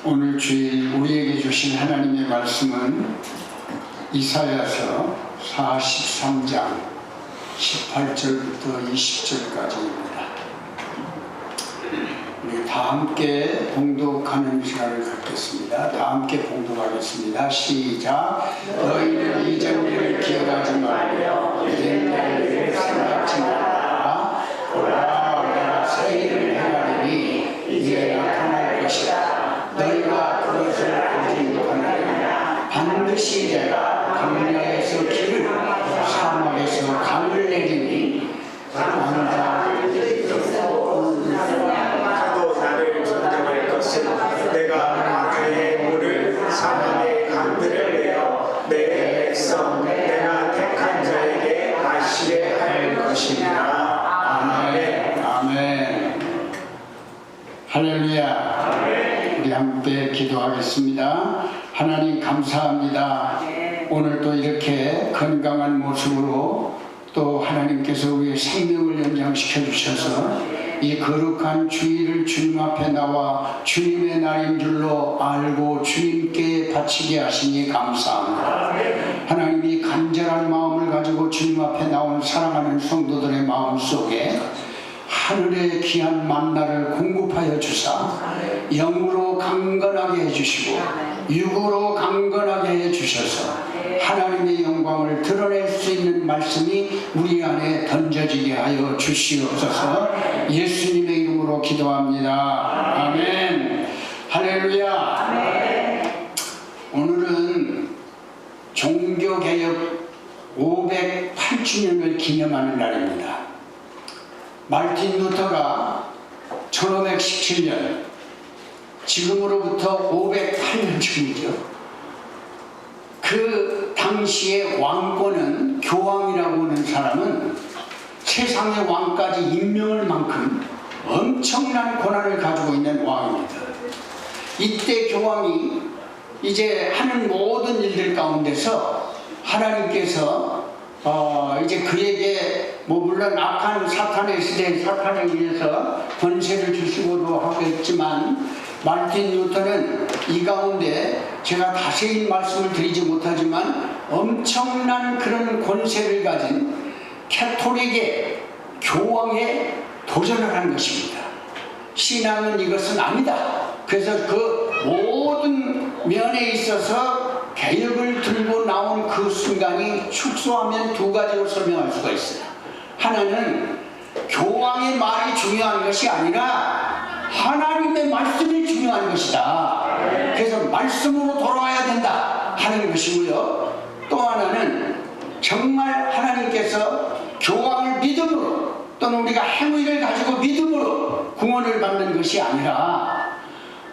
오늘 주일 우리에게 주신 하나님의 말씀은 이사야서 43장 18절부터 20절까지입니다. 우리 다 함께 봉독하는 시간을 갖겠습니다. 다 함께 봉독하겠습니다. 시작. 너희는 이전 일을 기억하지 말며 옛날 일을 생각지 말라. 보라, 내가 새 일을 행하리니 이제 나타날 것이다. 너희가 그것을 보지 못하느냐. 반드시 내가 광야에서 길을, 사막에서 강을 내리니 가도 나를 존경할 것은 내가 광야의 물을, 사막의 강들을 내어 내 백성 내가 택한 자에게 마시게 할 것이니라. 아멘. 아멘. 할렐루야. 우리 함께 기도하겠습니다. 하나님 감사합니다. 오늘도 이렇게 건강한 모습으로 또 하나님께서 우리의 생명을 연장시켜 주셔서 이 거룩한 주일을 주님 앞에 나와 주님의 날인 줄로 알고 주님께 바치게 하시니 감사합니다. 하나님이 간절한 마음을 가지고 주님 앞에 나온 사랑하는 성도들의 마음 속에 하늘의 귀한 만나를 공급하여 주사 영으로 강건하게 해주시고 육으로 강건하게 해주셔서 하나님의 영광을 드러낼 수 있는 말씀이 우리 안에 던져지게 하여 주시옵소서. 예수님의 이름으로 기도합니다. 아멘. 할렐루야. 오늘은 종교개혁 508주년을 기념하는 날입니다. 마르틴 루터가 1517년, 지금으로부터 508년 전이죠. 그 당시의 왕권은, 교황이라고 하는 사람은 세상의 왕까지 임명할 만큼 엄청난 권한을 가지고 있는 왕입니다. 이때 교황이 이제 하는 모든 일들 가운데서 하나님께서 이제 그에게 물론 악한 사탄의 시대에 사탄에 의해서 권세를 주시고도 하겠지만 마르틴 루터는 이 가운데 제가 자세히 말씀을 드리지 못하지만 엄청난 그런 권세를 가진 캐톨릭의 교황에 도전을 한 것입니다. 신앙은 이것은 아니다. 그래서 그 모든 면에 있어서 개혁을 들고 나온 그 순간이 축소하면 두 가지로 설명할 수가 있어요. 하나는 교황의 말이 중요한 것이 아니라 하나님의 말씀이 중요한 것이다. 그래서 말씀으로 돌아와야 된다 하는 것이고요. 또 하나는 정말 하나님께서 교황을 믿음으로 또는 우리가 행위를 가지고 믿음으로 구원을 받는 것이 아니라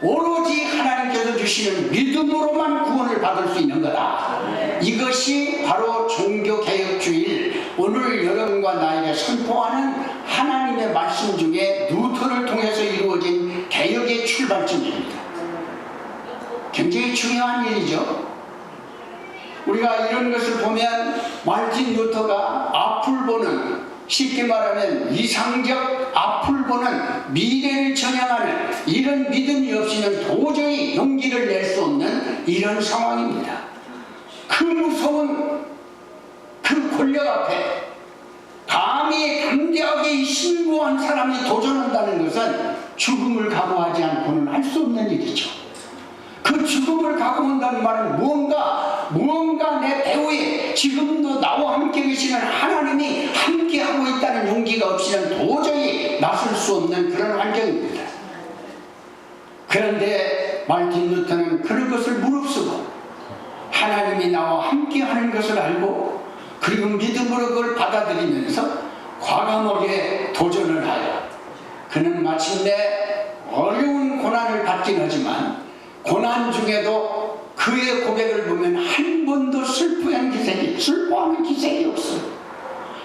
오로지 하나님께서 주시는 믿음으로만 구원을 받을 수 있는 거다. 이것이 바로 종교개혁주의, 오늘 여러분과 나에게 선포하는 하나님의 말씀 중에 루터를 통해서 이루어진 개혁의 출발점입니다. 굉장히 중요한 일이죠. 우리가 이런 것을 보면 마르틴 루터가 앞을 보는, 쉽게 말하면 이상적 앞을 보는, 미래를 전향하는 이런 믿음이 없이는 도저히 용기를 낼 수 없는 이런 상황입니다. 그 무서운 그 권력 앞에 감히 담대하게 신고한 사람이 도전한다는 것은 죽음을 각오하지 않고는 할 수 없는 일이죠. 그 죽음을 각오한다는 말은 무언가 내 배후에 지금도 나와 함께 계시는 하나님이 함께하고 있다는 용기가 없이는 도저히 나설 수 없는 그런 환경입니다. 그런데 마르틴 루터는 그런 것을 무릅쓰고 하나님이 나와 함께하는 것을 알고 그리고 믿음으로 그걸 받아들이면서 과감하게 도전을 하여 그는 마침내 어려운 고난을 받긴 하지만 고난 중에도 그의 고백을 보면 한 번도 슬퍼하는 기색이 없어요.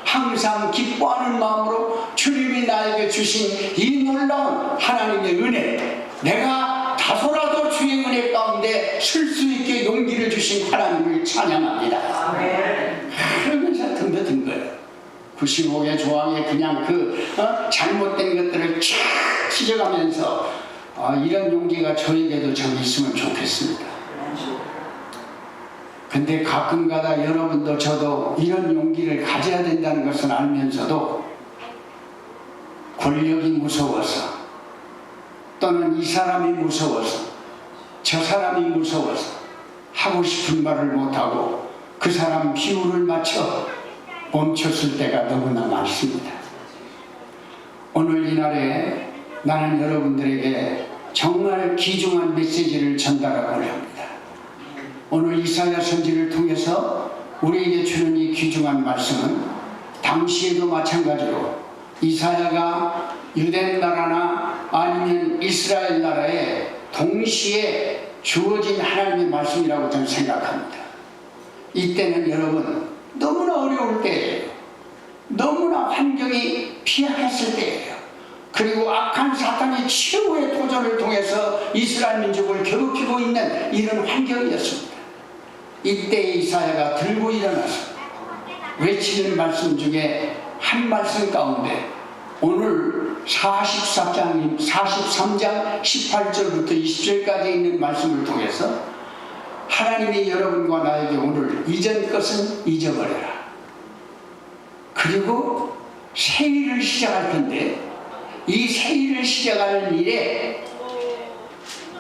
항상 기뻐하는 마음으로 주님이 나에게 주신 이 놀라운 하나님의 은혜, 내가 다소라도 주의 은혜 가운데 설 수 있게 용기를 주신 하나님을 찬양합니다. 그러면서 덤벼든 거예요. 95개 조항에 그냥 잘못된 것들을 쫙 찢어가면서 이런 용기가 저에게도 좀 있으면 좋겠습니다. 근데 가끔가다 여러분도 저도 이런 용기를 가져야 된다는 것을 알면서도 권력이 무서워서 또는 이 사람이 무서워서 저 사람이 무서워서 하고 싶은 말을 못하고 그 사람 비율을 맞춰 멈췄을 때가 너무나 많습니다. 오늘 이날에 나는 여러분들에게 정말 귀중한 메시지를 전달하고자 합니다. 오늘 이사야 선지를 통해서 우리에게 주는 이 귀중한 말씀은 당시에도 마찬가지로 이사야가 유대 나라나 아니면 이스라엘 나라에 동시에 주어진 하나님의 말씀이라고 저는 생각합니다. 이때는 여러분 너무나 어려울 때예요. 너무나 환경이 피폐했을 때예요. 그리고 악한 사탄의 최후의 도전을 통해서 이스라엘 민족을 괴롭히고 있는 이런 환경이었습니다. 이때 이사야가 들고 일어나서 외치는 말씀 중에 한 말씀 가운데 오늘 43장 18절부터 20절까지 있는 말씀을 통해서 하나님이 여러분과 나에게 오늘 이전 것은 잊어버려라. 그리고 새 일을 시작할 텐데 이 새 일을 시작하는 일에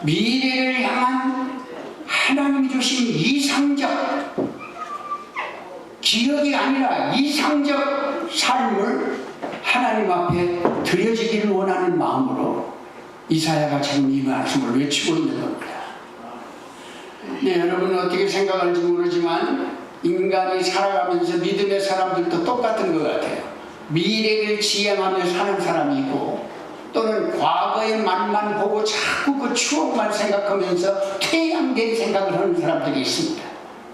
미래를 향한 하나님이 주신 이상적 기억이 아니라 이상적 삶을 하나님 앞에 드려지기를 원하는 마음으로 이사야가 지금 이 말씀을 외치고 있는 겁니다. 네, 여러분은 어떻게 생각할지 모르지만 인간이 살아가면서 믿음의 사람들도 똑같은 것 같아요. 미래를 지향하며 사는 사람이 있고 또는 과거의 맛만 보고 자꾸 그 추억만 생각하면서 퇴양된 생각을 하는 사람들이 있습니다.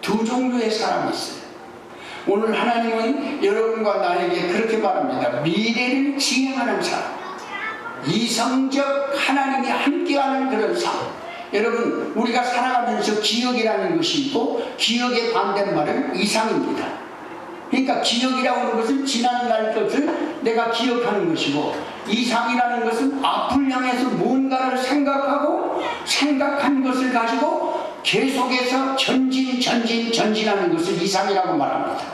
두 종류의 사람이 있어요. 오늘 하나님은 여러분과 나에게 그렇게 말합니다. 미래를 지향하는 사람, 이성적 하나님이 함께하는 그런 삶. 여러분, 우리가 살아가면서 기억이라는 것이 있고 기억의 반대말은 이상입니다. 그러니까 기억이라고 하는 것은 지난날 것을 내가 기억하는 것이고 이상이라는 것은 앞을 향해서 뭔가를 생각하고 생각한 것을 가지고 계속해서 전진하는 것을 이상이라고 말합니다.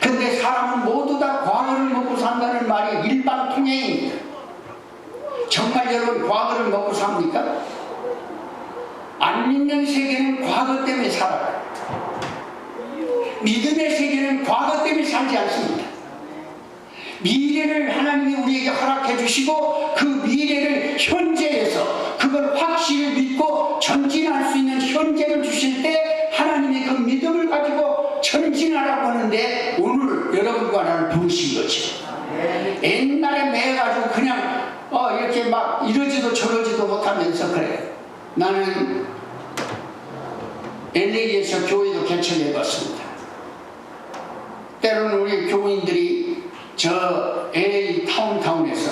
근데 사람은 모두 다 과거를 먹고 산다는 말이 일반 통행입니다. 정말 여러분 과거를 먹고 삽니까? 안 믿는 세계는 과거 때문에 살아요. 믿음의 세계는 과거 때문에 살지 않습니다. 미래를 하나님이 우리에게 허락해 주시고 그 미래를 현재에서 그걸 확실히 믿고 전진할 수 있는 현재를 주실 때 하나님이 그 믿음을 가지고 전진하라고 하는데 오늘 여러분과 나를 부르신 거죠. 옛날에 매가지고 그냥 이렇게 막 이러지도 저러지도 못하면서 그래. 나는 LA에서 교회도 개척해봤습니다. 때로는 우리 교인들이 저 LA 타운에서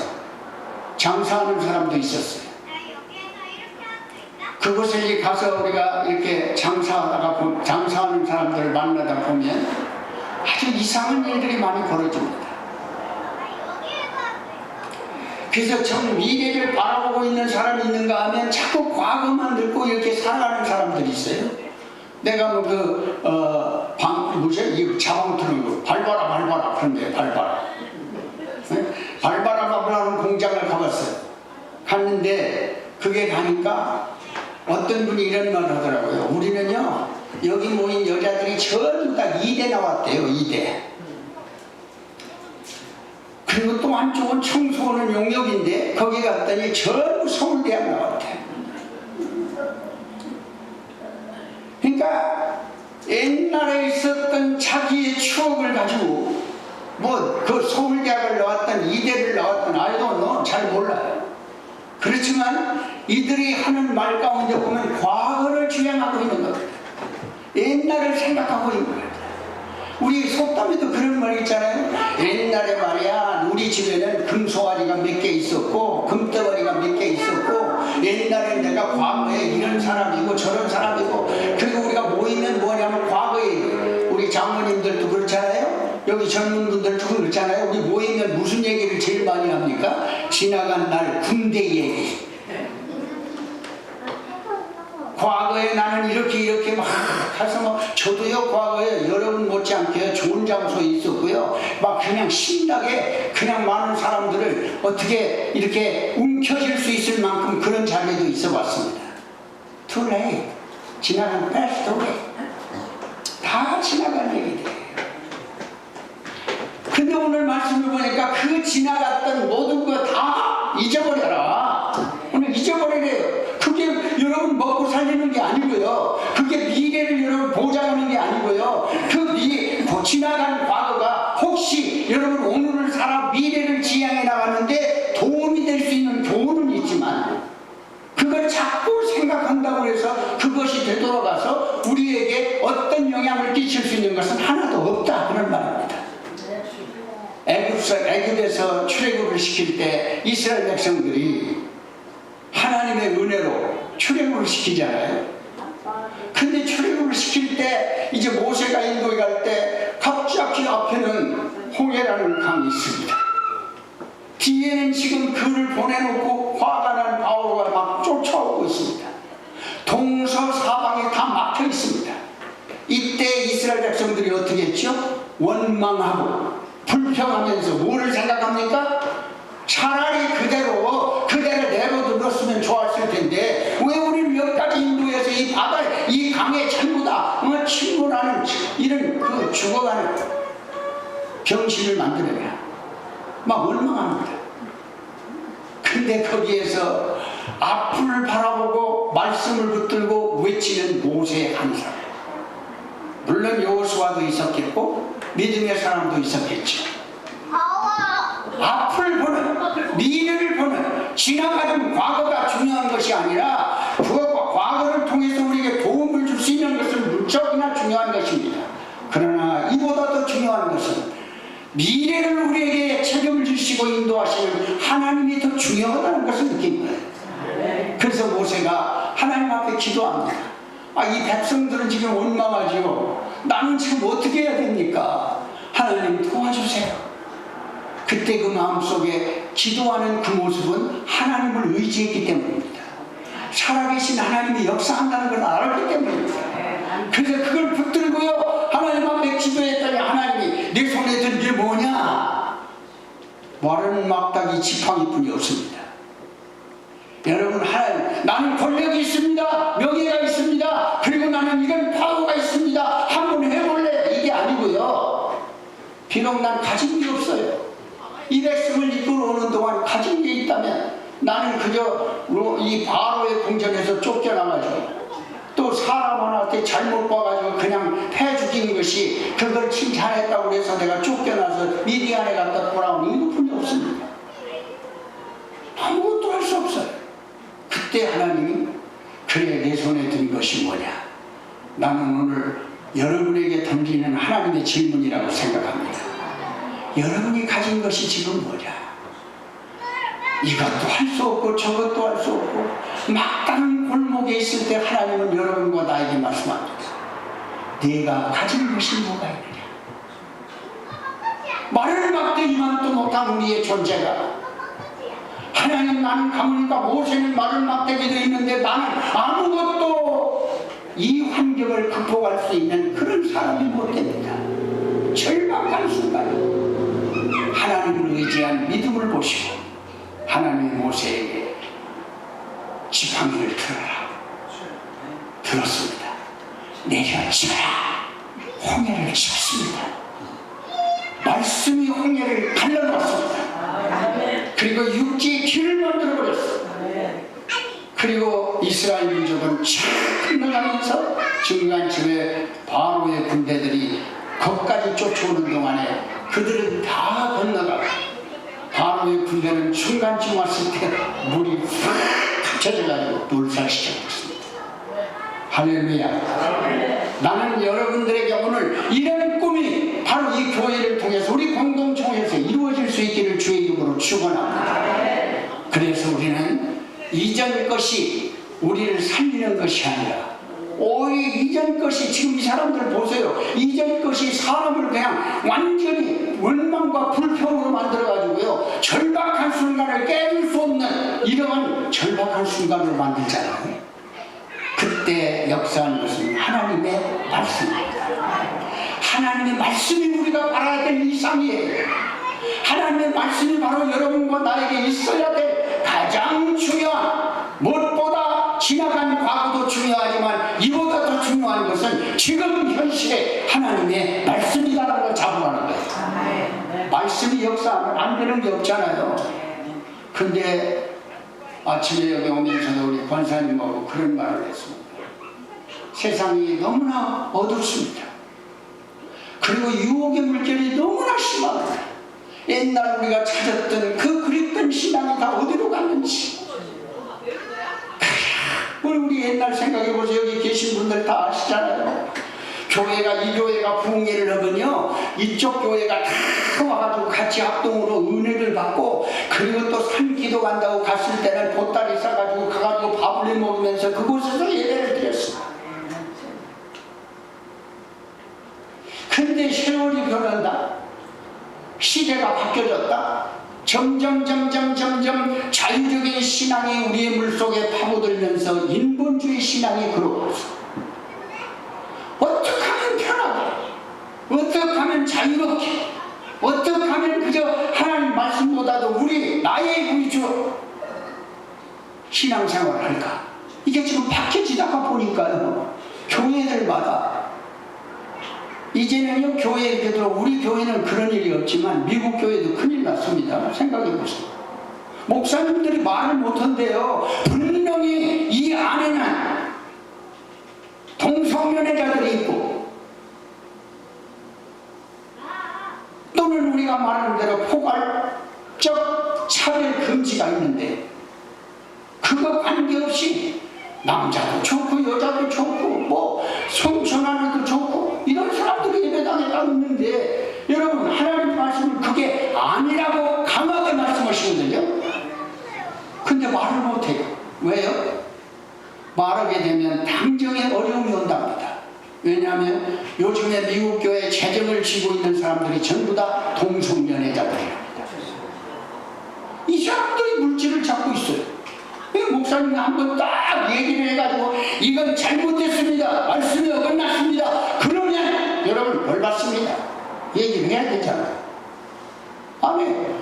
장사하는 사람도 있었어요. 그곳에 가서 우리가 이렇게 장사하는 사람들을 만나다 보면 아주 이상한 일들이 많이 벌어집니다. 그래서 전 미래를 바라보고 있는 사람이 있는가 하면 자꾸 과거만 듣고 이렇게 살아가는 사람들이 있어요. 내가 이 자방 트는 거 밟아라 그런데 밟아라. 네? 밟아라 하는 공장을 가봤어요. 갔는데 그게 가니까 어떤 분이 이런 말을 하더라고요. 우리는요 여기 모인 여자들이 전부 다 2대 나왔대요. 2대. 그리고 또 한쪽은 청소하는 용역인데 거기 갔더니 전부 서울대학 나왔대. 그러니까 옛날에 있었던 자기의 추억을 가지고 그 서울대학을 나왔던 이대를 나왔던 아이도 잘 몰라요. 그렇지만 이들이 하는 말 가운데 보면 과거를 주장하고 있는 겁니다. 옛날을 생각하고 있는 거예요. 우리 속담에도 그런 말이 있잖아요. 옛날에 말이야 우리 집에는 금송아지가 몇 개 있었고 금덩어리가 몇 개 있었고 옛날에 내가 과거에 이런 사람이고 저런 사람이고 그리고 우리가 모이면 뭐냐면 과거에 우리 장모님들도 그렇잖아요. 여기 젊은 분들도 그렇잖아요. 우리 모이면 무슨 얘기를 제일 많이 합니까? 지나간 날 군대 얘기. 과거에 나는 이렇게 막 가서 뭐 저도요 과거에 여러분 못지않게 좋은 장소에 있었고요 막 그냥 신나게 그냥 많은 사람들을 어떻게 이렇게 움켜쥘 수 있을 만큼 그런 자리에도 있어 봤습니다. Too late. 지나간 past away. 다 지나간 얘기들이에요. 근데 오늘 말씀을 보니까 그 지나갔던 모든 거 다 잊어버려라. 오늘 잊어버리래요. 그게 여러분 먹고 살리는 게 아니고요. 그게 미래를 여러분 보장하는 게 아니고요. 그 지나간 과거가 혹시 여러분 오늘을 살아 미래를 지향해 나가는데 도움이 될 수 있는 교훈은 있지만 그걸 자꾸 생각한다고 해서 그것이 되돌아가서 우리에게 어떤 영향을 끼칠 수 있는 것은 하나도 없다 그런 말입니다. 애굽에서 출애굽을 시킬 때 이스라엘 백성들이 하나님의 은혜로 출애굽을 시키잖아요. 근데 출애굽을 시킬 때 이제 모세가 인도에 갈 때 갑자기 앞에는 홍해라는 강이 있습니다. 뒤에는 지금 그를 보내놓고 화가 난 바오로가 막 쫓아오고 있습니다. 동서사방에 다 막혀 있습니다. 이때 이스라엘 백성들이 어떻게 했죠? 원망하고 불평하면서 뭐를 생각합니까? 차라리 그대로 내버려뒀으면 좋았을 텐데 왜 우리를 여기까지 인도해서 이 바다 이 강에 전부 다 침몰하는 이런 그 죽어가는 병신을 만들어야 막 원망합니다. 근데 거기에서 앞을 바라보고 말씀을 붙들고 외치는 모세 한 사람. 물론 여호수아도 있었겠고 믿음의 사람도 있었겠죠. 앞을 보는 미래를 보는 지나가는 과거가 중요한 것이 아니라 그 과거를 통해서 우리에게 도움을 줄 수 있는 것은 무척이나 중요한 것입니다. 그러나 이보다 더 중요한 것은 미래를 우리에게 책임을 주시고 인도하시는 하나님이 더 중요하다는 것을 느낀 거예요. 그래서 모세가 하나님 앞에 기도합니다. 이 백성들은 지금 원망하지요. 나는 지금 어떻게 해야 됩니까? 하나님 도와주세요. 그때 그 마음속에 기도하는 그 모습은 하나님을 의지했기 때문입니다. 살아계신 하나님이 역사한다는 걸 알았기 때문입니다. 그래서 그걸 붙들고요 하나님 앞에 기도했더니 하나님이 내 손에 든 게 뭐냐? 마른 막다기 지팡이뿐이 없습니다. 여러분, 나는 권력이 있습니다. 명예가 있습니다. 그리고 나는 이런 파워가 있습니다. 한번 해볼래? 이게 아니고요. 비록 난 가진 게 없어요. 이 백성을 이끌어 오는 동안 가진 게 있다면 나는 그저 이 바로의 궁전에서 쫓겨나가지고 또 사람 하나한테 잘못 봐가지고 그냥 패 죽인 것이 그걸 칭찬했다고 해서 내가 쫓겨나서 미디안에 갔다 돌아오는 이것뿐이 없습니다. 아무것도 할 수 없어요. 그때 하나님이 그래 내 손에 든 것이 뭐냐? 나는 오늘 여러분에게 던지는 하나님의 질문이라고 생각합니다. 여러분이 가진 것이 지금 뭐냐? 이것도 할 수 없고 저것도 할 수 없고 막다른 골목에 있을 때 하나님은 여러분과 나에게 말씀합니다. 네가 가진 것이 뭐가 있느냐? 말을 막대기만도 못한 우리의 존재가 하나님 나는 가문이니까 모세는 말을 막대기도 있는데 나는 아무것도 이 환경을 극복할 수 있는 그런 사람이 못 됩니다. 절박한 순간에 하나님을 의지한 믿음을 보시고 하나님의 모세에게 지팡이를 들어라. 들었습니다. 내려쳐라. 홍해를 쳤습니다. 말씀이 홍해를 갈라놨습니다. 그리고 육지의 길을 만들어버렸습니다. 그리고 이스라엘 민족은 쫙 건너가면서 중간쯤에 바로의 군대들이 거기까지 쫓아오는 동안에 그들은 다 건너가고 바로의 군대는 중간쯤 왔을 때 물이 확 갇혀져가지고 몰살시켜버렸습니다. 할렐루야. 나는 여러분들에게 오늘 이런 꿈이 바로 이 교회를 통해서 우리 공동총회에서 이루어질 수 있기를 주의 이름으로 축원합니다. 그래서 우리는 이전 것이 우리를 살리는 것이 아니라 오히려 이전 것이 지금 이 사람들 보세요. 이전 것이 사람을 그냥 완전히 원망과 불평으로 만들어가지고요 절박한 순간을 깨줄 수 없는 이러한 절박한 순간으로 만들잖아요. 그때 그때 역사한 것은 하나님의 말씀입니다. 하나님의 말씀이 우리가 바라야 될 이상이에요. 하나님의 말씀이 바로 여러분과 나에게 있어야 될 가장 중요한, 무엇보다 지나간 과거도 중요하지만 이보다 더 중요한 것은 지금 현실에 하나님의 말씀이라는 걸 잡으라는 거예요. 말씀이 역사하면 안 되는 게 없잖아요. 근데 아침에 여기 오면서도 우리 권사님하고 그런 말을 했습니다. 세상이 너무나 어둡습니다. 그리고 유혹의 물결이 너무나 심합니다. 옛날 우리가 찾았던 그 그립던 신앙이 다 어디로 갔는지. 우리 옛날 생각해보세요. 여기 계신 분들 다 아시잖아요. 교회가, 이 교회가 부흥회를 하면요, 이쪽 교회가 다 와가지고 같이 합동으로 은혜를 받고, 그리고 또 산기도 간다고 갔을 때는 보따리 싸가지고 가가지고 밥을 해 먹으면서 그곳에서 예배를 드렸습니다. 근데 세월이 변한다. 시대가 바뀌어졌다. 점점 자유적인 신앙이 우리의 물속에 파고들면서 인본주의 신앙이 그러고 있어. 어떻게 하면 편하게, 어떻게 하면 자유롭게, 어떻게 하면 그저 하나님 말씀보다도 나의 주 신앙생활을 할까. 이게 지금 바뀌어지다가 보니까요, 교회들마다 이제는요, 교회에도, 우리 교회는 그런 일이 없지만 미국 교회도 큰일 났습니다. 생각해보세요. 목사님들이 말을 못한대요. 분명히 이 안에는 동성연애자들이 있고, 또는 우리가 말하는 대로 포괄적 차별 금지가 있는데, 그거 관계없이 남자도 좋고 여자도 좋고 뭐 성천하는도 좋고 이런 사람들이 예배당에 딱 있는데, 여러분 하나님 말씀은 그게 아니라고 강하게 말씀하시거든요. 근데 말을 못해요. 왜요? 말하게 되면 당정에 어려움이 온답니다. 왜냐하면 요즘에 미국 교회 재정을 쥐고 있는 사람들이 전부 다 동성연애자들입니다. 이 사람들이 물질을 잡고 있어요. 목사님이 한번 딱 얘기를 해가지고 이건 잘못됐습니다, 말씀이 어긋났습니다, 그러면 여러분 벌 받습니다. 얘기를 해야 되잖아요. 아멘.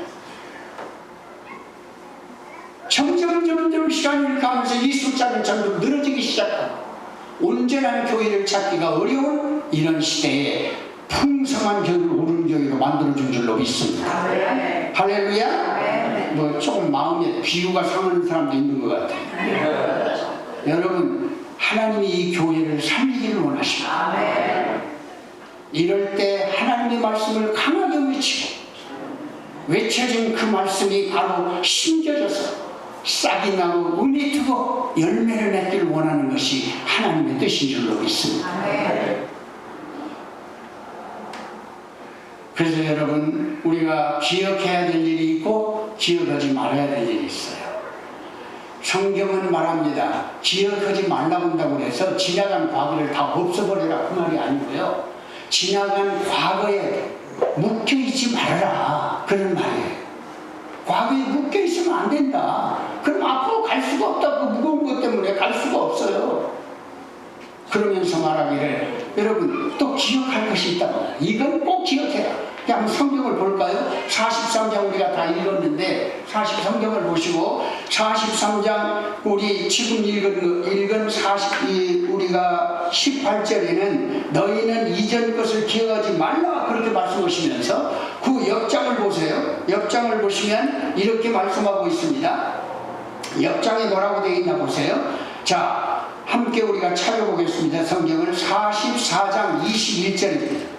점점 시간이 가면서 이 숫자는 점점 늘어지기 시작하고, 온전한 교회를 찾기가 어려운 이런 시대에 풍성한 교회를 옳은 교회로 만들어준 줄로 믿습니다. 할렐루야. 뭐 조금 마음에 비유가 상하는 사람도 있는 것 같아요. 여러분 하나님이 이 교회를 살리기를 원하십니다. 이럴 때 하나님의 말씀을 강하게 외치고, 외쳐진 그 말씀이 바로 심겨져서 싹이 나고 은이 트고 열매를 맺기를 원하는 것이 하나님의 뜻인 줄로 믿습니다. 그래서 여러분 우리가 기억해야 될 일이 있고 기억하지 말아야 될 일이 있어요. 성경은 말합니다. 기억하지 말라고 한다고 해서 지나간 과거를 다 없애버리라 그 말이 아니고요, 지나간 과거에 묶여있지 말아라 그런 말이에요. 과거에 묶여있으면 안 된다. 그럼 앞으로 갈 수가 없다. 그 무거운 것 때문에 갈 수가 없어요. 그러면서 말하기를 여러분 또 기억할 것이 있다. 이건 꼭 기억해라. 한번 성경을 볼까요? 43장 우리가 다 읽었는데 40성경을 보시고 43장 우리 지금 읽은 42 우리가 18절에는 너희는 이전 것을 기억하지 말라 그렇게 말씀하시면서 그 옆장을 보세요. 옆장을 보시면 이렇게 말씀하고 있습니다. 옆장에 뭐라고 되어 있나 보세요. 자, 함께 우리가 찾아보겠습니다. 성경을 44장 21절입니다.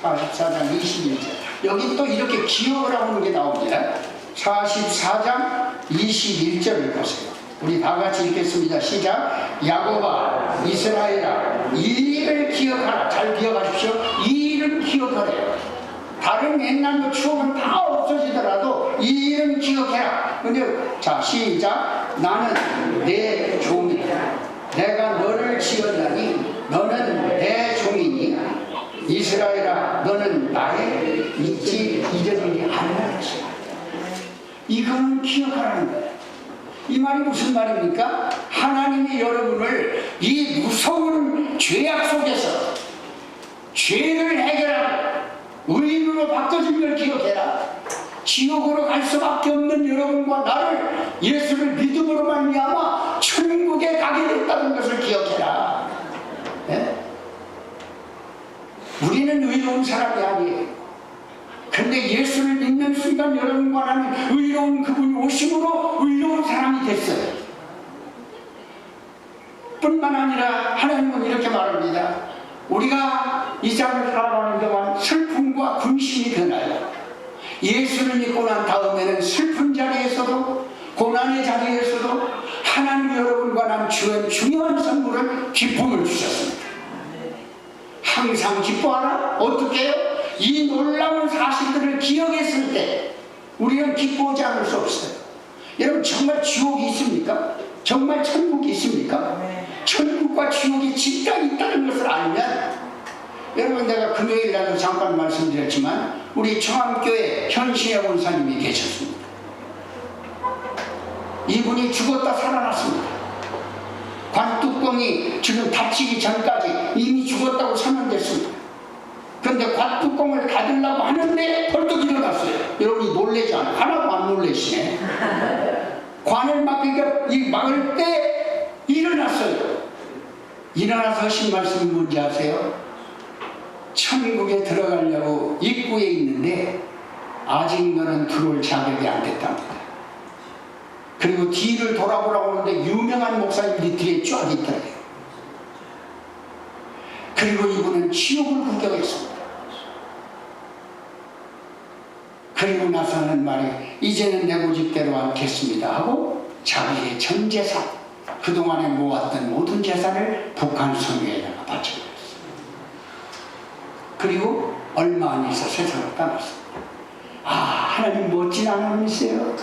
44장 21절. 여기 또 이렇게 기억을 하는 게 나옵니다. 44장 21절을 보세요. 우리 다 같이 읽겠습니다. 시작. 야곱아, 이스라엘아, 이 일을 기억하라. 잘 기억하십시오. 이 일을 기억하래요. 다른 옛날 추억은 다 없어지더라도 이 일은 기억해라. 근데 자, 시작. 나는 내 종이다. 내가 너를 지었나니 너는 내 종이니 이스라엘아 너는 나의 잊지 잊어버리지 않는 것이다. 이거는 기억하라는 거예요. 이 말이 무슨 말입니까? 하나님이 여러분을 이 무서운 죄악 속에서 죄를 해결하고 의인으로 바꿔준 걸 기억해라. 지옥으로 갈 수밖에 없는 여러분과 나를 예수를 믿음으로 말미암아 천국에 가게 됐다는 것을 기억해라. 예? 우리는 의로운 사람이 아니에요. 근데 예수를 믿는 순간 여러분과 나는 의로운 그분이 오심으로 의로운 사람이 됐어요. 뿐만 아니라 하나님은 이렇게 말합니다. 우리가 이 땅을 살아가는 동안 슬픔과 근심이 드나요. 예수를 믿고 난 다음에는 슬픈 자리에서도 고난의 자리에서도 하나님 여러분과 난 주는 중요한 선물은 기쁨을 주셨습니다. 항상 기뻐하라. 어떻게 해요? 이 놀라운 사실들을 기억했을 때 우리는 기뻐하지 않을 수 없어요. 여러분 정말 지옥이 있습니까? 정말 천국이 있습니까? 천국과 지옥이 진짜 있다는 것을 알면 여러분 내가 금요일 날도 잠깐 말씀드렸지만 우리 청암교회 현신의 원사님이 계셨습니다. 이분이 죽었다 살아났습니다. 관뚜껑이 지금 닫히기 전까지 이미 죽었다고 선언됐습니다. 그런데 관뚜껑을 닫으려고 하는데 벌떡 일어났어요. 여러분이 놀라지 않아요? 하나도 안 놀라시네. 관을 막을 때 일어났어요. 일어나서 하신 말씀이 뭔지 아세요? 천국에 들어가려고 입구에 있는데 아직 너는 들어올 자격이 안 됐답니다. 그리고 뒤를 돌아보라고 하는데 유명한 목사님들이 뒤에 쫙 있더래요. 그리고 이분은 지옥을 구경했습니다. 그리고 나서 하는 말이 이제는 내 고집대로 않겠습니다 하고 자기의 전 재산, 그동안에 모았던 모든 재산을 북한 성교에다가 바쳐버렸습니다. 그리고 얼마 안 있어 세상을 떠났습니다. 아, 하나님 멋진 하나님이세요.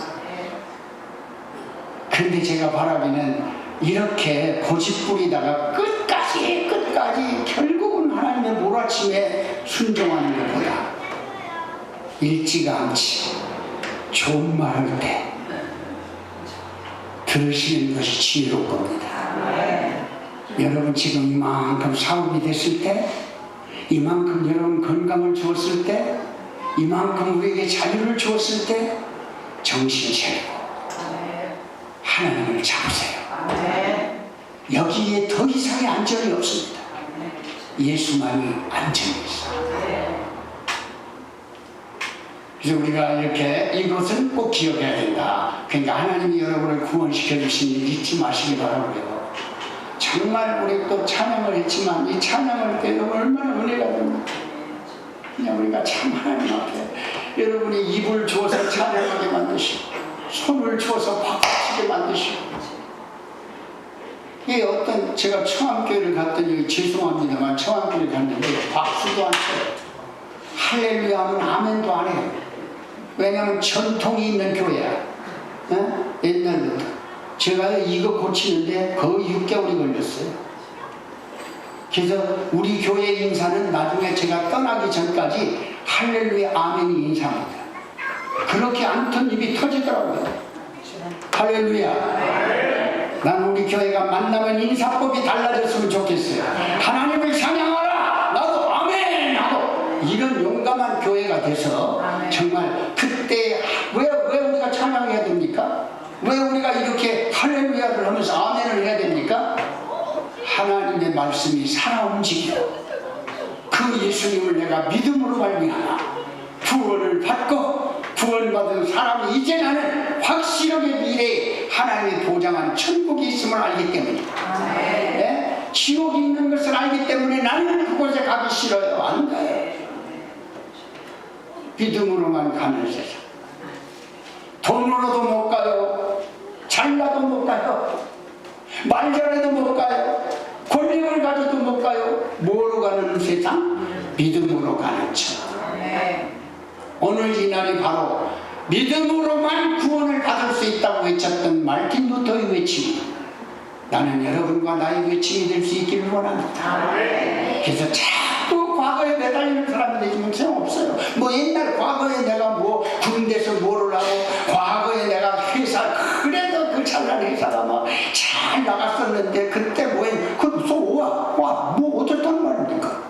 그런데 제가 바라기는 이렇게 고집부리다가 끝까지 결국은 하나님의 몰아침에 순종하는 것보다 일찌감치 좋은 말할 때 들으시는 것이 지혜로울 겁니다. 여러분 지금 이만큼 사업이 됐을 때, 이만큼 여러분 건강을 주었을 때, 이만큼 우리에게 자유를 주었을 때 정신 차리고 하나님을 잡으세요. 여기에 더 이상의 안전이 없습니다. 예수만이 안전이 있어요. 그래서 우리가 이렇게 이것은 꼭 기억해야 된다. 그러니까 하나님이 여러분을 구원시켜 주신 일 잊지 마시기 바라고요. 정말 우리 또 찬양을 했지만 이 찬양을 때 얼마나 은혜가 됩니까? 그냥 우리가 참 하나님 앞에 여러분이 입을 주어서 찬양하게 만드시고 손을 주어서 박수치게 만드시고, 이게 어떤 제가 청암교회를 갔더니 죄송합니다만 청암교회를 갔는데 박수도 안 쳐요. 할렐루야 하면 아멘도 안 해요. 왜냐하면 전통이 있는 교회야. 옛날부터 제가 이거 고치는데 거의 6개월이 걸렸어요. 그래서 우리 교회 인사는 나중에 제가 떠나기 전까지 할렐루야 아멘이 인사입니다. 그렇게 않던 입이 터지더라고요. 할렐루야. 난 우리 교회가 만나면 인사법이 달라졌으면 좋겠어요. 하나님을 찬양하라. 나도 아멘 하고 이런 용감한 교회가 돼서 정말 그때 왜 우리가 찬양해야 됩니까? 왜 우리가 이렇게 할렐루야를 하면서 아멘을 해야 됩니까? 하나님의 말씀이 살아 움직여 그 예수님을 내가 믿음으로 말미암아 구원을 받고 구원받은 사람이 이제 나는 확실하게 미래에 하나님이 보장한 천국이 있음을 알기 때문입니다. 네? 지옥이 있는 것을 알기 때문에 나는 그곳에 가기 싫어요. 안 가요. 믿음으로만 가는 세상. 돈으로도 못 가요. 잘나도 못 가요. 말 잘해도 못 가요. 권력을 가져도 못 가요. 뭐로 가는 세상? 믿음으로 가는 천. 오늘 이 날이 바로 믿음으로만 구원을 받을 수 있다고 외쳤던 말틴 루터의 외침. 나는 여러분과 나의 외침이 될 수 있기를 원합니다. 그래서 자꾸 과거에 매달리는 사람이 되지면 소용없어요. 뭐 옛날 과거에 내가 뭐 군대에서 뭐를 하고 과거에 내가 회사 회사 그래도 그 잘난 회사가 막 잘 나갔었는데 그때 뭐해 그 뭐 어쨌다는 말입니까?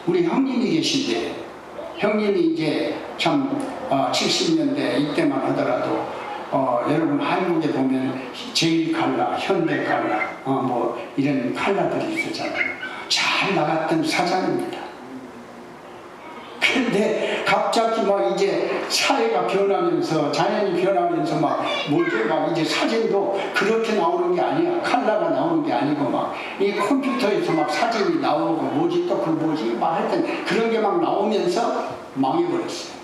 우리 형님이 계신데 형님이 이제 참 70년대 이때만 하더라도 여러분 한국에 보면 제일칼라, 현대칼라 뭐 이런 칼라들이 있었잖아요. 잘 나갔던 사장입니다. 그런데 갑자기 막 이제 사회가 변하면서 자연이 변하면서 막 이제 사진도 그렇게 나오는 게 아니야. 칼라가 나오는 게 아니고 막 이 컴퓨터에서 막 사진이 나오고 막 하여튼 그런 게 막 나오면서 망해버렸어요.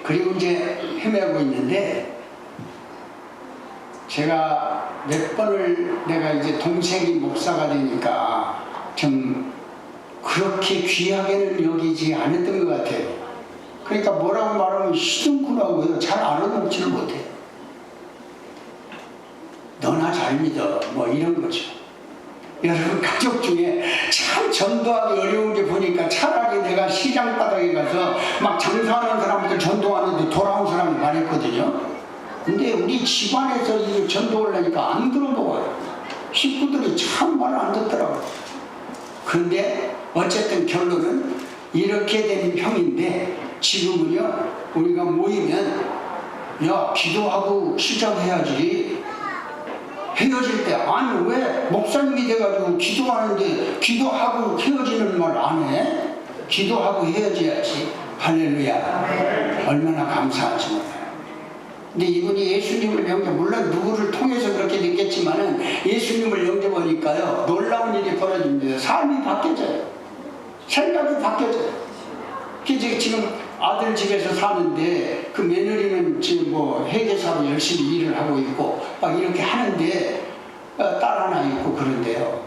그리고 이제 헤매고 있는데 제가 몇 번을 내가 이제 동생이 목사가 되니까 좀 그렇게 귀하게는 여기지 않았던 것 같아요. 그러니까 뭐라고 말하면 시둥꾸라고요. 잘 알아먹지를 못해요. 너나 잘 믿어 뭐 이런 거죠. 여러분 가족 중에 참 전도하기 어려운 게 보니까 차라리 내가 시장 바닥에 가서 막 장사하는 사람들 전도하는데 돌아온 사람이 많았거든요. 근데 우리 집안에서 이거 전도를 하니까 안 들어먹어요. 식구들이 참 말을 안 듣더라고요. 그런데 어쨌든 결론은 이렇게 된 형인데 지금은요 우리가 모이면 야 기도하고 시작해야지. 헤어질 때 아니 왜 목사님이 돼가지고 기도하는데 기도하고 헤어지는 말 안 해? 기도하고 헤어져야지. 할렐루야. 얼마나 감사하지 못해요. 근데 이분이 예수님을 물론 누구를 통해서 그렇게 됐겠지만은 예수님을 영접하니까요 놀라운 일이 벌어집니다. 삶이 바뀌어져요. 생각이 바뀌어져요. 지금 아들 집에서 사는데 그 며느리는 지금 뭐 회계사로 열심히 일을 하고 있고 막 이렇게 하는데 딸 하나 있고 그런데요.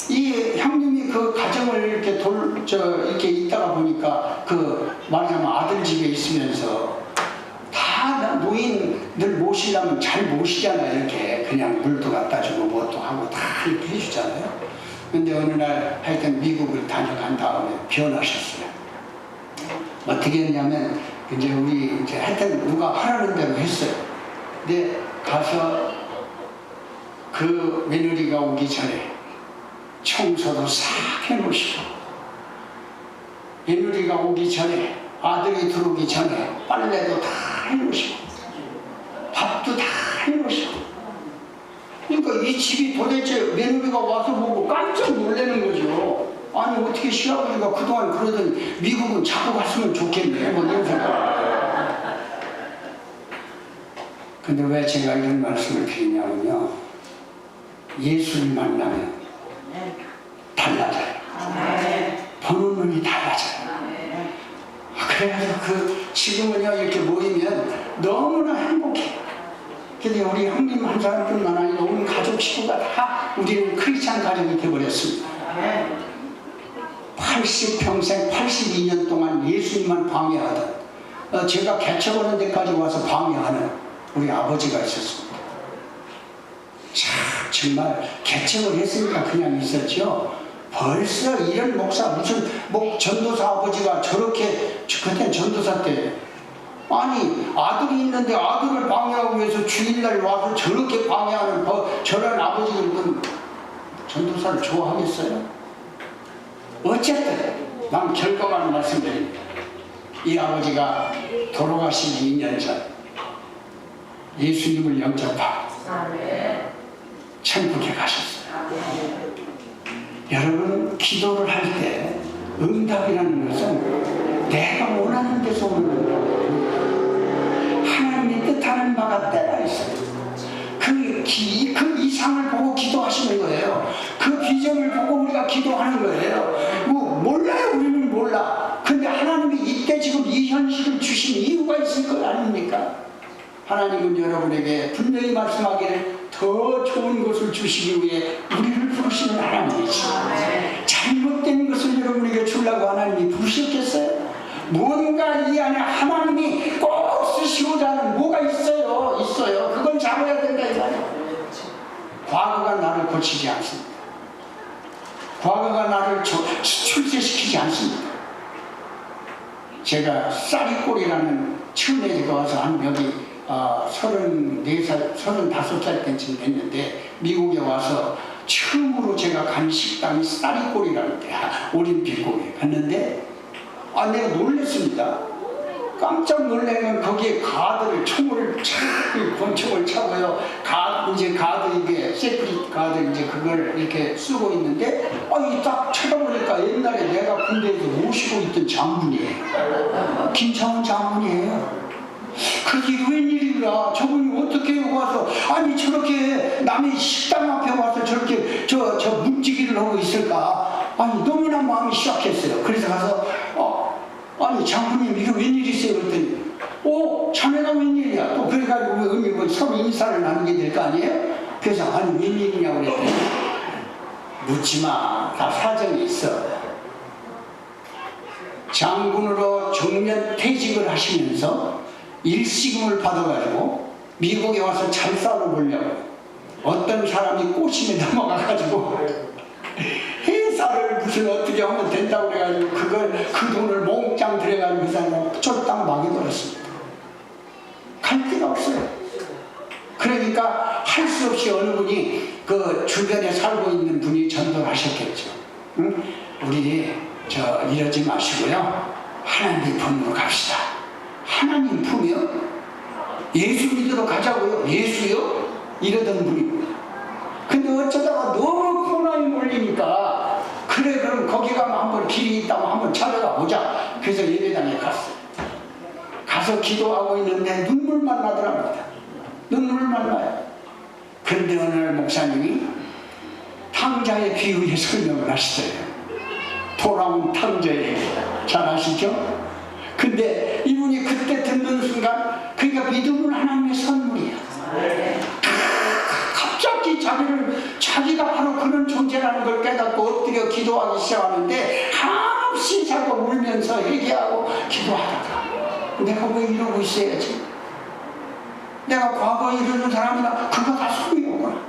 이 형님이 그 가정을 이렇게 이렇게 있다가 보니까 그 말하자면 아들 집에 있으면서 다 노인들 모시려면 잘 모시잖아요. 이렇게 그냥 물도 갖다 주고 뭐 또 하고 다 이렇게 해주잖아요. 근데 어느 날 하여튼 미국을 다녀간 다음에 변하셨어요. 어떻게 했냐면 이제 우리 이제 하여튼 누가 하라는 대로 했어요. 근데 가서 그 며느리가 오기 전에 청소도 싹 해놓으시고 며느리가 오기 전에 아들이 들어오기 전에 빨래도 다 해놓으시고 밥도 다 해놓으시고 그러니까 이 집이 도대체 며느리가 와서 보고 깜짝 놀라는 거죠. 아니 어떻게 시아버지가 그동안 그러더니 미국은 자꾸 갔으면 좋겠네 뭐 이런 생각. 근데 왜 제가 이런 말씀을 드리냐면요 예수를 만나면 달라져요. 보는 눈이 달라져요. 그래서 지금은요 이렇게 모이면 너무나 행복해요. 근데 우리 형님 한 사람뿐만 아니라 온 가족 식구가 다 우리는 크리스찬 가족이 되어버렸습니다. 80평생 82년 동안 예수님만 방해하던 제가 개척하는 데까지 와서 방해하는 우리 아버지가 있었습니다. 참 정말 개척을 했으니까 그냥 있었죠. 벌써 이런 목사 무슨 전도사 아버지가 저렇게 그땐 전도사 때 아니 아들이 있는데 아들을 방해하기 위해서 주일날 와서 저렇게 방해하는 저런 아버지들은 전도사를 좋아하겠어요? 어쨌든 난 결과만 말씀드립니다. 이 아버지가 돌아가시기 2년 전 예수님을 영접하고 천국에 가셨어요. 여러분 기도를 할 때 응답이라는 것은 내가 원하는 데서 오는 응답이에요. 하나님이 뜻하는 바가 때가 있어요. 그 이상을 보고 기도하시는 거예요. 그 비전을 보고 우리가 기도하는 거예요. 몰라요. 우리는 몰라. 근데 하나님이 이때 지금 이 현실을 주신 이유가 있을 것 아닙니까? 하나님은 여러분에게 분명히 말씀하기를 더 좋은 것을 주시기 위해 우리를 부르시는 하나님이지. 잘못된 것을 여러분에게 주려고 하나님이 부르셨겠어요? 뭔가 이 안에 하나님이 꼭 쓰시고자 하는 뭐가 있어요. 그걸 잡아야 된다 이거예요. 과거가 나를 고치지 않습니다. 과거가 나를 출세시키지 않습니다. 제가 쌀이꼴이라는 처음에 제가 와서 한 여기 34살, 35살 때쯤 됐는데 미국에 와서 처음으로 제가 간 식당이 쌀이꼴이라는 데 올림픽골에 갔는데 내가 놀랬습니다. 깜짝 놀라면 거기에 가드를 총을 권총을 차고요. 이제 가드 이게 세프리 가드 이제 그걸 이렇게 쓰고 있는데 이 딱 쳐다보니까 옛날에 내가 군대에서 모시고 있던 장군이에요. 김창훈 장군이에요. 그게 웬일인가? 저분이 어떻게 여기 와서 저렇게 남의 식당 앞에 와서 저렇게 저 묵지기를 하고 있을까? 너무나 마음이 시작했어요. 그래서 가서 장군님 이게 웬일이세요? 그랬더니 자네가 웬일이야? 또 그래가지고 서로 인사를 나누게 될 거 아니에요? 그래서 웬일이냐고 그랬더니 묻지마, 다 사정이 있어. 장군으로 정년 퇴직을 하시면서 일시금을 받아가지고 미국에 와서 잘 살아보려고 어떤 사람이 꼬심에 넘어가가지고 회사를 무슨 어떻게 하면 된다고 그래가지고 그 돈을 몽땅 들여가지고 그 사람을 쫄딱 막여버렸습니다. 갈 데가 없어요. 그러니까 할 수 없이 어느 분이 그 주변에 살고 있는 분이 전도를 하셨겠죠. 응? 우리 이러지 마시고요. 하나님 품으로 갑시다. 하나님 품이요? 예수 믿으러 가자고요. 예수요? 이러던 분이. 근데 어쩌다가 너무 코로나에 몰리니까 그래 그럼 거기 가면 한번 길이 있다고 한번 찾아가 보자. 그래서 예배당에 갔어요. 가서 기도하고 있는데 눈물만 나더랍니다. 눈물만 나요. 그런데 어느 날 목사님이 탕자의 비유에 설명을 하시더래요. 돌아온 탕자의 잘 아시죠? 근데 이분이 그때 듣는 순간 그러니까 믿음은 하나님의 선물이야. 갑자기 자기가 바로 그런 존재라는 걸 깨닫고 엎드려 기도하기 시작하는데 한없이 자꾸 울면서 회개하고 기도하다가 내가 왜 이러고 있어야지? 내가 과거에 이러는 사람이나 그거 다 소용이구나.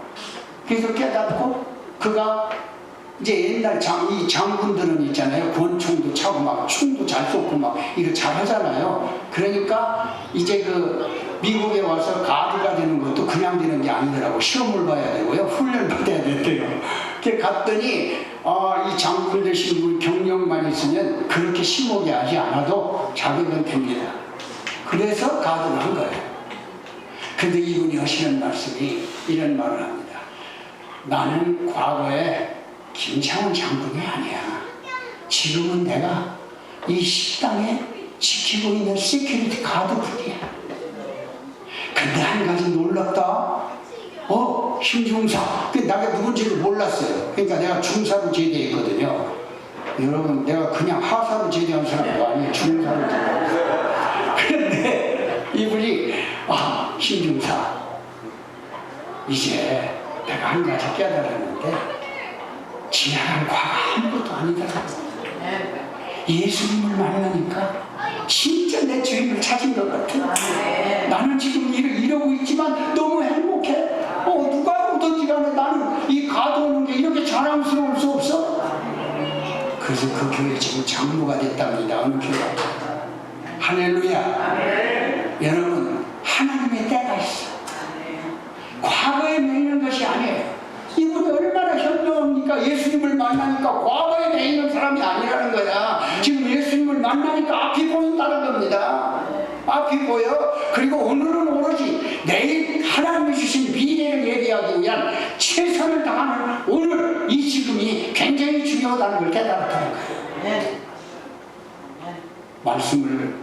그래서 깨닫고 그가 이제 옛날 이 장군들은 있잖아요. 권총도 차고 막 총도 잘 쏘고 막 이거 잘 하잖아요. 그러니까 이제 미국에 와서 가드가 되는 것도 그냥 되는 게 아니더라고. 시험을 봐야 되고요. 훈련 받아야 된대요. 그래 갔더니 이 장군 되신 분 경력만 있으면 그렇게 심하게 하지 않아도 자격은 됩니다. 그래서 가드를 한 거예요. 근데 이분이 하시는 말씀이 이런 말을 합니다. 나는 과거에 김창훈 장군이 아니야. 지금은 내가 이 식당에 지키고 있는 시큐리티 가드뿐이야. 근데 한 가지 놀랍다. 심중사. 내가 누군지를 몰랐어요. 그러니까 내가 중사로 제대했거든요. 여러분, 내가 그냥 하사로 제대한 사람도 아니에요. 중사로 제대했어요. 그런데 이분이 심중사. 이제 내가 한 가지 깨달았는데 지나간 과거 아무것도 아니더라고. 예수님을 만나니까 진짜 내 주인을 찾은 것 같아. 나는 지금 이러고 있지만 너무 행복해. 누가 오든지 간에 나는 이 가둬오는 게 이렇게 자랑스러울 수 없어. 그래서 그 교회 지금 장로가 됐답니다. 어느 교회. 할렐루야. 여러분, 하나님의 때가 있어. 과거에 매이는 것이 아니에요. 이분이 얼마나 현명합니까? 예수님을 만나니까 과거에 매이는 사람이 아니라는 거야. 지금 예수님을 만나니까 앞이 보인다는 겁니다. 앞이 보여. 그리고 오늘은 오로지 내일 하나님이 주신 미래를 얘기하기 위한 최선을 다하는 오늘 이 지금이 굉장히 중요하다는 걸 깨달았다는 거예요. 말씀을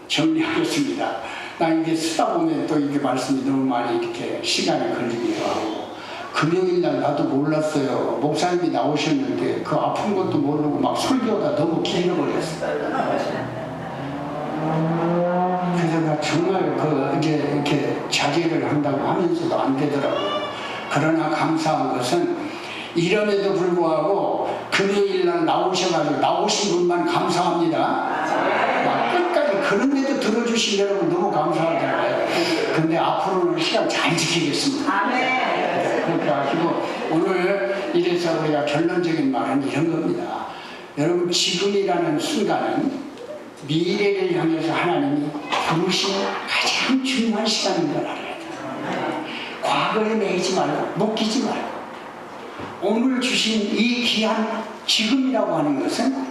정리하겠습니다. 나 이게 쓰다 보면 또 이게 말씀이 너무 많이 이렇게 시간이 걸리기도 하고, 금요일날 나도 몰랐어요. 목사님이 나오셨는데 그 아픈 것도 모르고 막 설교가 너무 길어버렸어요. 그래서 나 정말 이제 이렇게 자제를 한다고 하면서도 안 되더라고요. 그러나 감사한 것은 이름에도 불구하고 금요일날 나오셔가지고 나오신 분만 감사합니다. 끝까지 그런데도 들어주신 여러분 너무 감사하잖아요. 근데 앞으로는 시간 잘 지키겠습니다. 그렇게 하시고 오늘 이래서 우리가 결론적인 말은 이런 겁니다. 여러분, 지금이라는 순간은 미래를 향해서 하나님이 부르신 가장 중요한 시간인 걸 알아야 돼. 과거에 매이지 말고 묶이지 말고 오늘 주신 이 귀한 지금이라고 하는 것은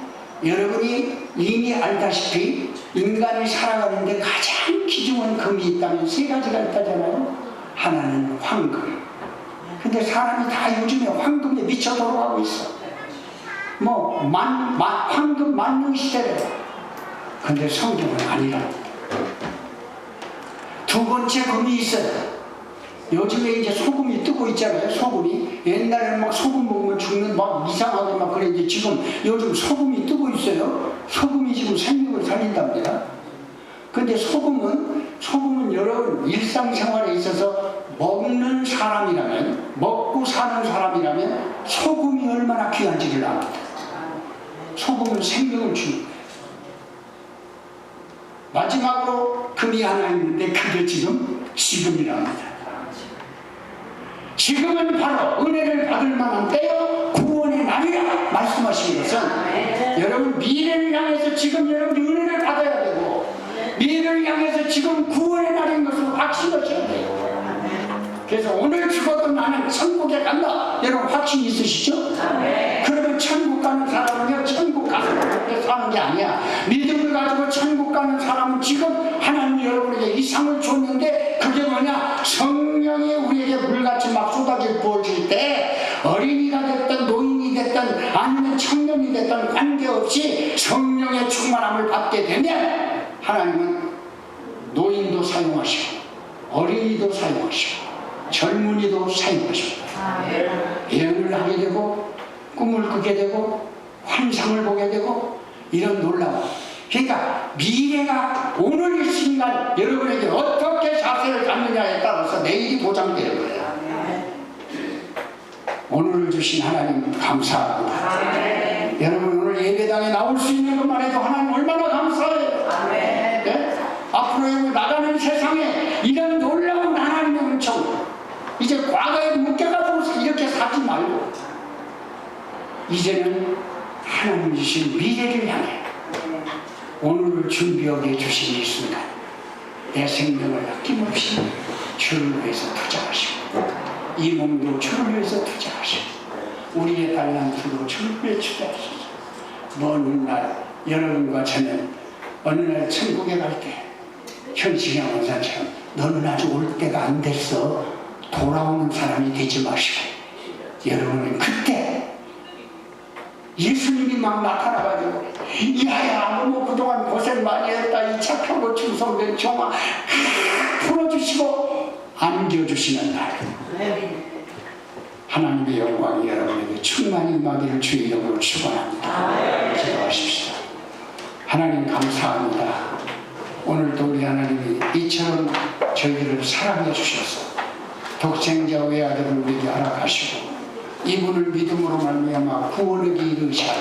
여러분이 이미 알다시피 인간이 살아가는데 가장 귀중한 금이 있다면 세 가지가 있다잖아요. 하나는 황금. 근데 사람이 다 요즘에 황금에 미쳐 돌아가고 있어. 황금 만능 시대래. 근데 성경은 아니라. 두 번째 금이 있어요. 요즘에 이제 소금이 뜨고 있잖아요. 소금이 옛날에는 막 소금 먹으면 죽는 막 이상하고 막 그랬는데 지금 요즘 소금이 뜨고 있어요. 소금이 지금 생명을 살린답니다. 근데 소금은 여러분 일상생활에 있어서 먹는 사람이라면, 먹고 사는 사람이라면 소금이 얼마나 귀한지를 압니다. 소금은 생명을 주는 거예요. 마지막으로 금이 하나 있는데 그게 지금이랍니다. 지금은 바로 은혜를 받을 만한 때요 구원의 날이라 말씀하신 것은 여러분 미래를 향해서 지금 여러분이 은혜를 받아야 되고 미래를 향해서 지금 구원의 날인 것을 확신하셔야 돼요. 그래서 오늘 죽어도 나는 천국에 간다. 여러분 확신 있으시죠? 그러면 천국 가는 사람은요 천국 가서 사는 게 아니야. 믿음을 가지고 천국 가는 사람은 지금 하나님이 여러분에게 이 상을 줬는데 그게 뭐냐? 성령이 우리에게 물같이 막 쏟아져 부어질 때 어린이가 됐든 노인이 됐든 아니면 청년이 됐든 관계없이 성령의 충만함을 받게 되면 하나님은 노인도 사용하시고 어린이도 사용하시고 젊은이도 사용하시고 예언을 하게 되고 꿈을 꾸게 되고 환상을 보게 되고 이런 놀라운 그러니까 미래가 오늘 이 순간 여러분에게 어떻게 자세를 갖느냐에 따라서 내일이 보장되는 거예요. 오늘을 주신 하나님 감사합니다. 여러분 오늘 예배당에 나올 수 있는 것만 해도 하나님 얼마나 감사해요. 네? 앞으로 나가는 세상에 이런 놀라운 하나님의 은총 이제 과거에 묶여가지고 이렇게 살지 말고 이제는 하나님 주신 미래를 향해 오늘을 준비하게 주신 이 순간 내 생명을 아낌없이 주를 위해서 투자하시고 이 몸도 주를 위해서 투자하시고 우리의 달란트도 주를 위해 투자하시고 먼 날 여러분과 저는 어느 날 천국에 갈 때 현식영 원사처럼 너는 아직 올 때가 안 됐어 돌아오는 사람이 되지 마시고 여러분은 그때 예수님이 막 나타나가지고 야야 너 그동안 고생 많이 했다 이 착하고 충성된 종아 풀어주시고 안겨주시는 날 하나님의 영광이 여러분에게 충만히 임하기를 주의 이름으로 축원합니다. 기도하십시오. 하나님 감사합니다. 오늘도 우리 하나님이 이처럼 저희들을 사랑해 주셔서 독생자 외아들을 우리에게 허락하시고 이분을 믿음으로 말미암아 구원에게 이르시아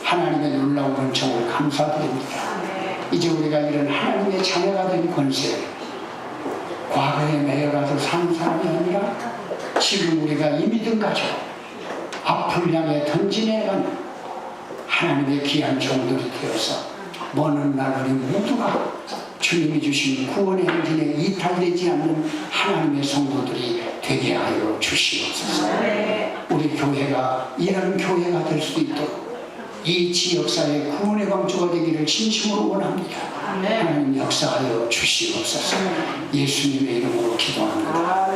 하나님의 놀라운 은총을 감사드립니다. 이제 우리가 이런 하나님의 자녀가 된 권세 과거에 매여가서 사는 사람이 아니라 지금 우리가 이 믿음 가지고 앞을 향해 던지내간 하나님의 귀한 종들이 되어서 먼 날 우리 모두가 주님이 주신 구원의 행진에 이탈되지 않는 하나님의 성도들이 되게 하여 주시옵소서. 우리 교회가 이런 교회가 될 수 있도록 이 지역사회 구원의 광주가 되기를 진심으로 원합니다. 하나님 역사하여 주시옵소서. 예수님의 이름으로 기도합니다.